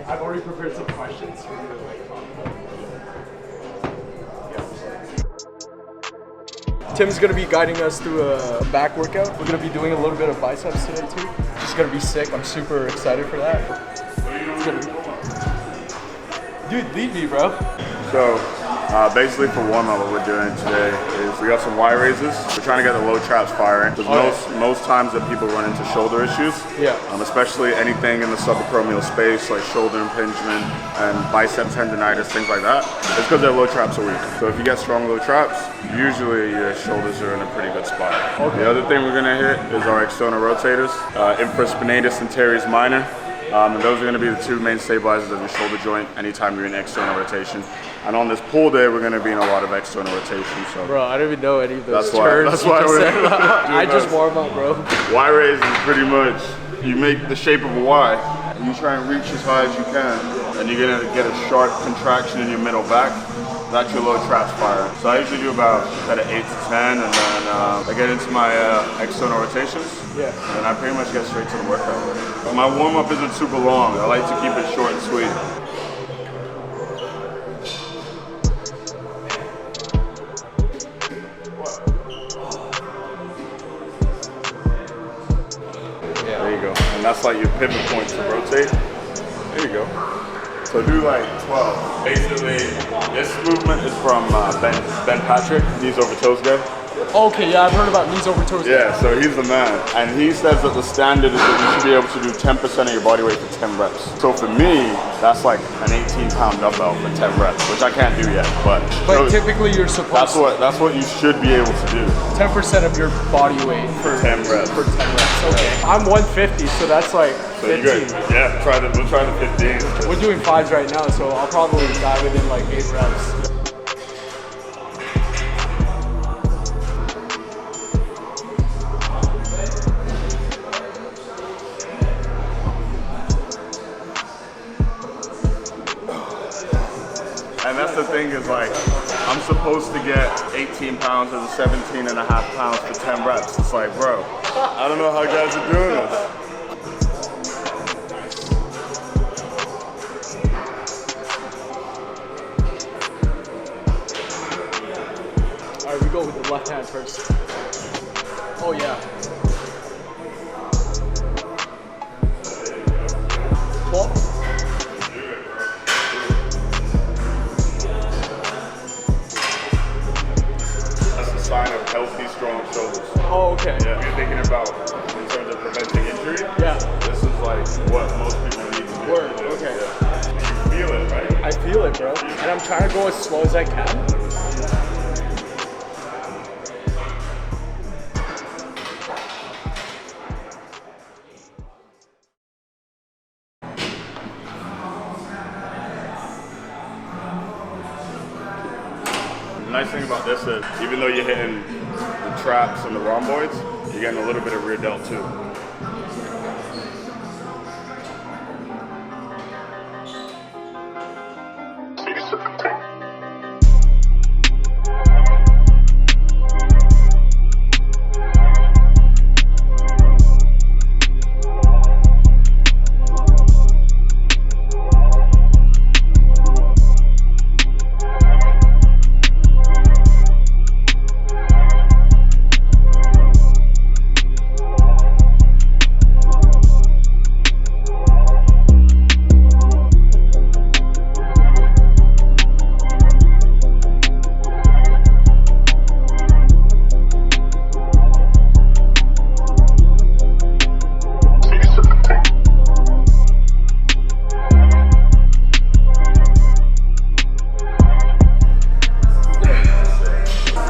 I've already prepared some questions. Tim's gonna be guiding us through a back workout. We're gonna be doing a little bit of biceps today too. It's gonna be sick. I'm super excited for that. It's gonna be... Dude, lead me, bro. So, basically for warm-up, what we're doing today is we got some Y raises. We're trying to get the low traps firing. Because most times that people run into shoulder issues, especially anything in the subacromial space, like shoulder impingement and bicep tendonitis, things like that, it's because their low traps are weak. So if you get strong low traps, usually your shoulders are in a pretty good spot. The other thing we're gonna hit is our external rotators, infraspinatus and teres minor. And those are going to be the two main stabilizers of your shoulder joint anytime you're in external rotation. And on this pull day, we're going to be in a lot of external rotation. So bro, I don't even know any of those terms. That's why we're I just warm up, bro. Y raise is pretty much, you make the shape of a Y, and you try and reach as high as you can, and you're going to get a sharp contraction in your middle back. That's your low traps fire. So I usually do about 8 to 10, and then I get into my external rotations. Yeah. And I pretty much get straight to the workout. But my warm up isn't super long. I like to keep it short and sweet. There you go. And that's like your pivot point to rotate. There you go. So do like 12. Basically, this movement is from Ben Patrick, knees over toes guy. Okay, yeah, I've heard about knees over toes. Yeah, so he's the man. And he says that the standard is that you should be able to do 10% of your body weight for 10 reps. So for me, that's like an 18-pound dumbbell for 10 reps, which I can't do yet. But typically you're supposed that's what you should be able to do. 10% of your body weight for 10 reps. For 10 reps. Okay. I'm 150, so that's like 15. Yeah, we'll try the 15. We're doing 5s right now, so I'll probably die within like 8 reps. And that's the thing is like, I'm supposed to get 18 pounds or 17 and a half pounds for 10 reps. It's like, bro, I don't know how guys are doing this. All right, we go with the left hand first. Oh yeah. 12. Sign of healthy, strong shoulders. Oh, okay. Yeah, if you're thinking about in terms of preventing injury, this is like what most people need to do. Word, okay. Yeah. You feel it, right? I feel it, bro. And I'm trying to go as slow as I can. The nice thing about this is, even though you're hitting the traps and the rhomboids, you're getting a little bit of rear delt too.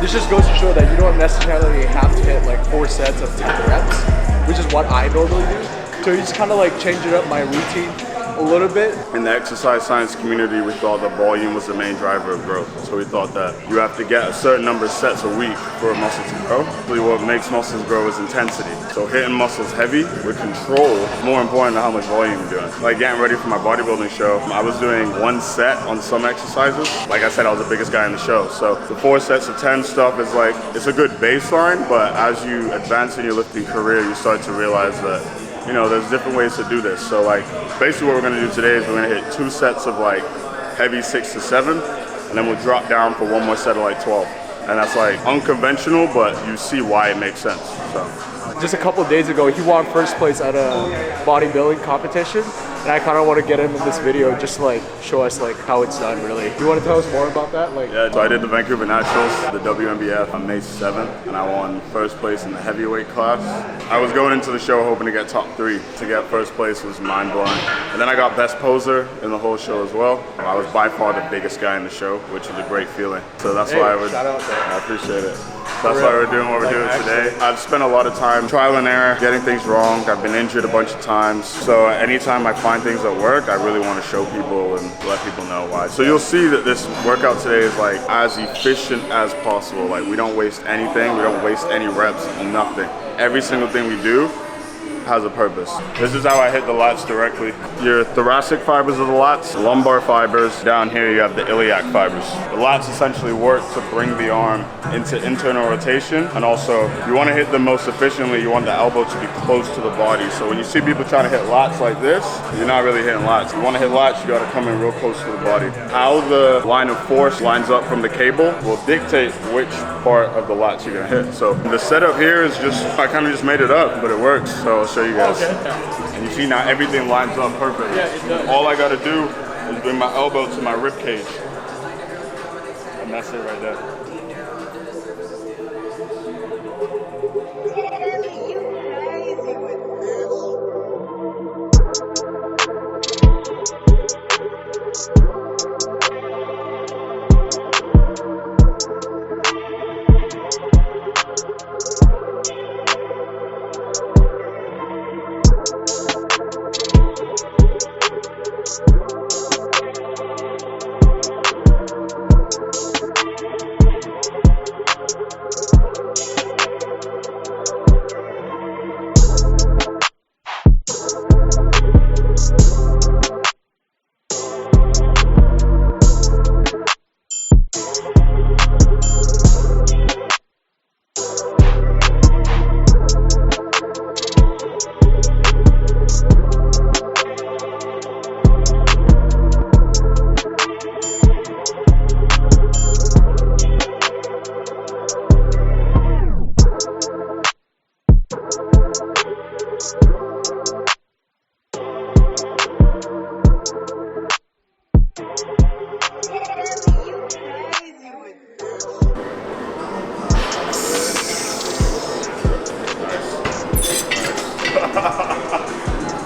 This just goes to show that you don't necessarily have to hit like 4 sets of 10 reps, which is what I normally do. So you just kind of like change it up my routine a little bit. In the exercise science community, we thought that volume was the main driver of growth. So we thought that you have to get a certain number of sets a week for a muscle to grow. Really what makes muscles grow is intensity. So hitting muscles heavy with control is more important than how much volume you're doing. Like getting ready for my bodybuilding show, I was doing 1 set on some exercises. Like I said, I was the biggest guy in the show. So the 4 sets of 10 stuff is like, it's a good baseline, but as you advance in your lifting career, you start to realize that you know, there's different ways to do this. So like, basically what we're gonna do today is we're gonna hit 2 sets of like heavy 6 to 7, and then we'll drop down for 1 more set of like 12. And that's like unconventional, but you see why it makes sense, so. Just a couple of days ago, he won first place at a bodybuilding competition, and I kind of want to get him in this video just to like show us like how it's done really. You want to tell us more about that? Like, yeah, so I did the Vancouver Nationals, the WNBF on May 7th, and I won first place in the heavyweight class. I was going into the show hoping to get top 3. To get first place was mind-blowing. And then I got best poser in the whole show as well. I was by far the biggest guy in the show, which was a great feeling. So that's why I appreciate it. That's why we're doing what we're doing today. I've spent a lot of time trial and error, getting things wrong. I've been injured a bunch of times. So anytime I find things that work, I really want to show people and let people know why. So you'll see that this workout today is like as efficient as possible. Like we don't waste anything, we don't waste any reps, nothing. Every single thing we do has a purpose. This is how I hit the lats directly. Your thoracic fibers are the lats, lumbar fibers. Down here you have the iliac fibers. The lats essentially work to bring the arm into internal rotation, and also if you want to hit them most efficiently, you want the elbow to be close to the body. So when you see people trying to hit lats like this, you're not really hitting lats. If you want to hit lats, you got to come in real close to the body. How the line of force lines up from the cable will dictate which part of the lats you're gonna hit. So the setup here is just, I kind of just made it up, but it works. So I'll show you guys. Okay. And you see now everything lines up perfectly. Yeah, it does. All I gotta do is bring my elbow to my rib cage. And that's it right there.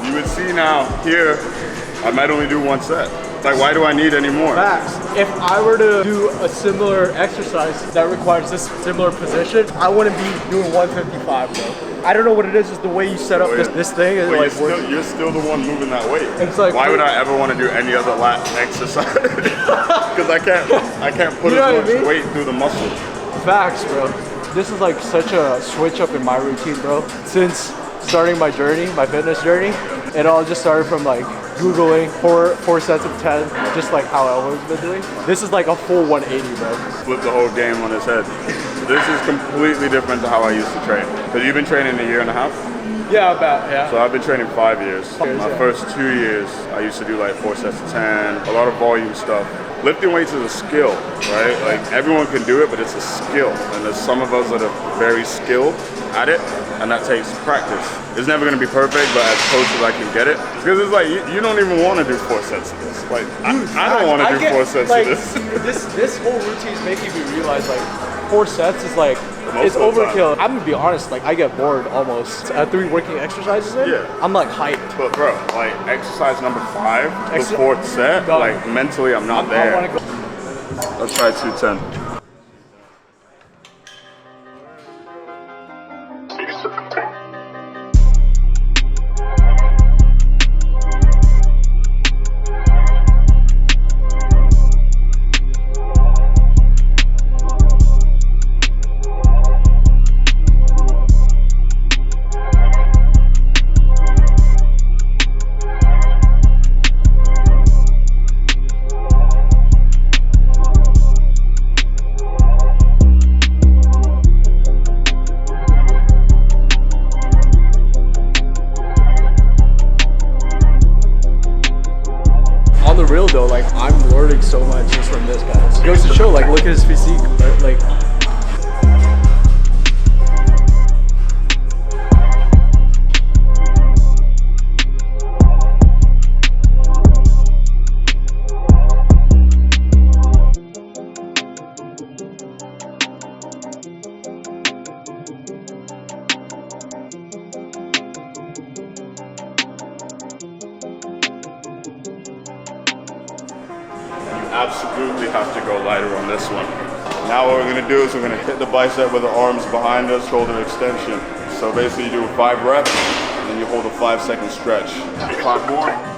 You would see now, here, I might only do 1 set. Like, why do I need any more? Facts. If I were to do a similar exercise that requires this similar position, I wouldn't be doing 155, bro. I don't know what it is, just the way you set up this thing. Is like you're still the one moving that weight. It's like, why would I ever want to do any other lat exercise? Because I can't put as much weight through the muscle. Facts, bro. This is like such a switch up in my routine, bro. Since starting my journey, my fitness journey, it all just started from like Googling four sets of 10, just like how Elmo's been doing. This is like a full 180, bro. Flip the whole game on his head. This is completely different to how I used to train. Because you've been training a year and a half? Yeah, about, yeah. So I've been training 5 years. My first 2 years, I used to do like 4 sets of 10, a lot of volume stuff. Lifting weights is a skill, right? Like everyone can do it, but it's a skill. And there's some of us that are very skilled at it, and that takes practice. It's never gonna be perfect, but as close as I can get it. Because it's like, you don't even wanna do 4 sets of this. Like, I don't wanna do 4 sets of this. This whole routine is making me realize like 4 sets is like, it's overkill. I'm gonna be honest, like I get bored almost. At 3 working exercises in, I'm like hyped. But bro, like exercise number 5, the 4th set, like mentally I'm not there. Let's try 210. though, like I'm learning so much just from this guy. It goes to show, like, look at his physique, right? Like. Absolutely have to go lighter on this one. Now what we're gonna do is we're gonna hit the bicep with the arms behind us, shoulder extension. So basically you do 5 reps, and then you hold a 5-second stretch. 5 more.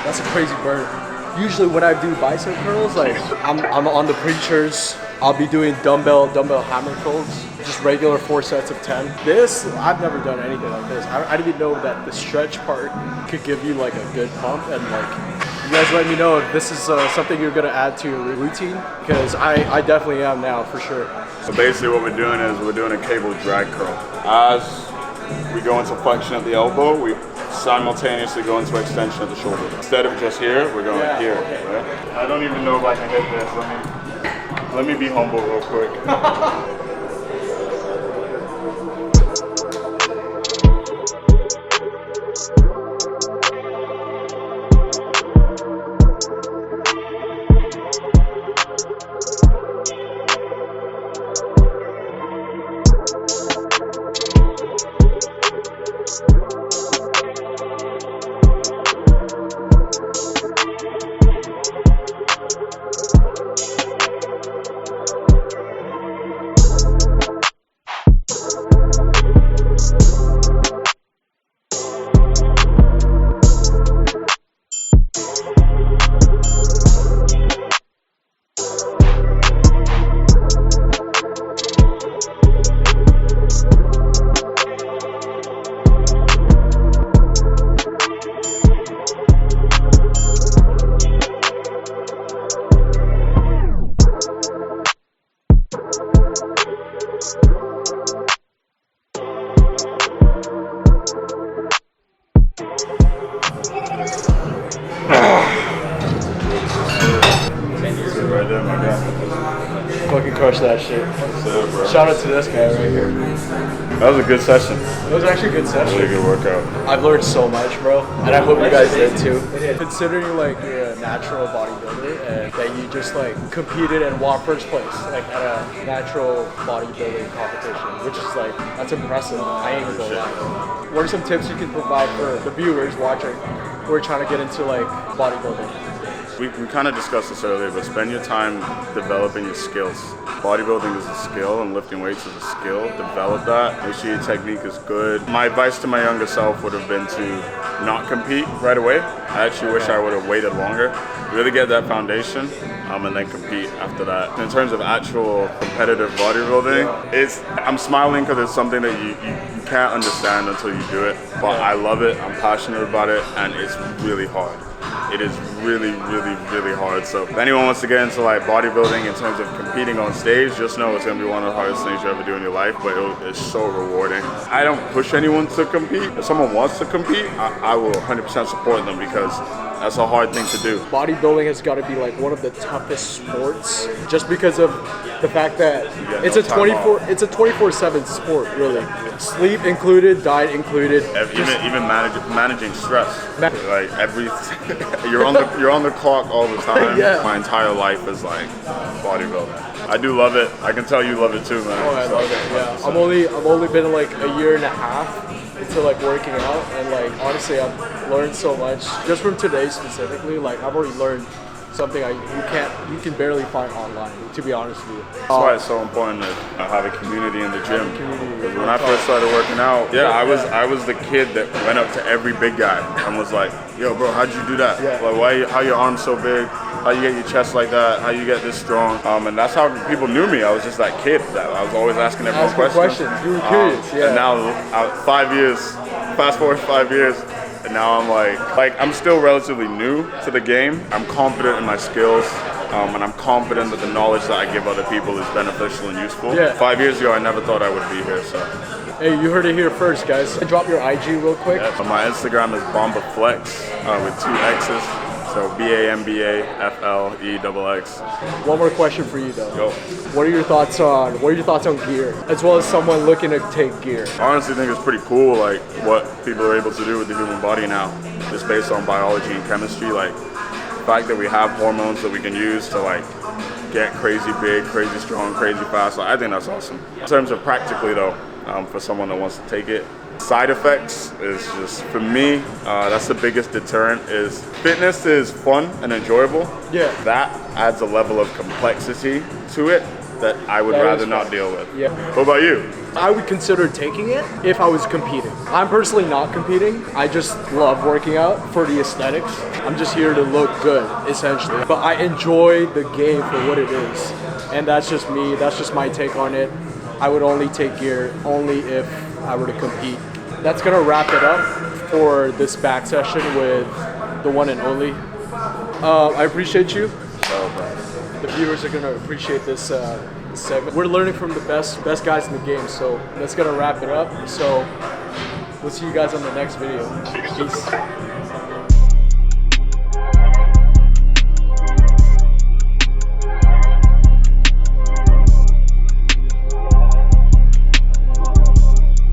That's a crazy burn. Usually when I do bicep curls, like I'm on the preachers, I'll be doing dumbbell hammer curls, just regular 4 sets of 10. This, I've never done anything like this. I didn't even know that the stretch part could give you like a good pump, and like, you guys let me know if this is something you're gonna add to your routine, because I definitely am now, for sure. So basically what we're doing is we're doing a cable drag curl. As we go into flexion at the elbow, we simultaneously go into extension at the shoulder. Instead of just here, we're going here. Okay. Right? I don't even know if I can hit this. Let me be humble real quick. Fucking crush that shit. Shout out to this guy right here. That was a good session. It was actually a good session. Really good workout. I've learned so much, bro, and I hope you guys did too. Considering like you're a natural bodybuilder and that you just like competed and won first place like at a natural bodybuilding competition, which is like, that's impressive. I ain't gonna lie. What are some tips you can provide for the viewers watching who are trying to get into like bodybuilding? We kind of discussed this earlier, but spend your time developing your skills. Bodybuilding is a skill and lifting weights is a skill. Develop that. Make sure your technique is good. My advice to my younger self would have been to not compete right away. I actually wish I would have waited longer. Really get that foundation and then compete after that. In terms of actual competitive bodybuilding, I'm smiling because it's something that you can't understand until you do it. But I love it, I'm passionate about it, and it's really hard. It is really, really, really hard. So if anyone wants to get into like bodybuilding in terms of competing on stage, just know it's gonna be one of the hardest things you ever do in your life, but it's so rewarding. I don't push anyone to compete. If someone wants to compete, I will 100% support them because that's a hard thing to do. Bodybuilding has got to be like one of the toughest sports, just because of the fact that it's a 24/7 sport, really. Sleep included, diet included. Even managing stress. Like you're on the clock all the time. Yeah. My entire life is like bodybuilding. I do love it. I can tell you love it too, man. Oh, I love it. Yeah. I've only been like a year and a half into like working out, and like honestly I've learned so much just from today specifically. Like I've already learned something you can barely find online, to be honest with you. That's why it's so important to have a community in the gym. Because when I first started working out, I was the kid that went up to every big guy and was like, yo bro, how'd you do that? Yeah. Like how your arms so big? How you get your chest like that? How you get this strong? And that's how people knew me. I was just that kid that I was always asking everyone questions. You were curious, yeah. And now, 5 years, fast forward 5 years, and now I'm like I'm still relatively new to the game. I'm confident in my skills, and I'm confident that the knowledge that I give other people is beneficial and useful. Yeah. 5 years ago, I never thought I would be here. So. Hey, you heard it here first, guys. Drop your IG real quick. Yeah, so my Instagram is BombaFlex with 2 X's. So BAMBAFLEXX. One more question for you though. Go. What are your thoughts on gear, as well as someone looking to take gear? I honestly think it's pretty cool, like what people are able to do with the human body now, just based on biology and chemistry. Like the fact that we have hormones that we can use to like get crazy big, crazy strong, crazy fast. Like, I think that's awesome. In terms of practically though, for someone that wants to take it. Side effects is just, for me, that's the biggest deterrent. Is fitness is fun and enjoyable. Yeah. That adds a level of complexity to it that I would rather not deal with. Yeah. What about you? I would consider taking it if I was competing. I'm personally not competing. I just love working out for the aesthetics. I'm just here to look good, essentially. But I enjoy the game for what it is. And that's just me. That's just my take on it. I would only take gear only if I were to compete. That's gonna wrap it up for this back session with the one and only. I appreciate you. The viewers are gonna appreciate this segment. We're learning from the best guys in the game, so that's gonna wrap it up. So we'll see you guys on the next video. Peace.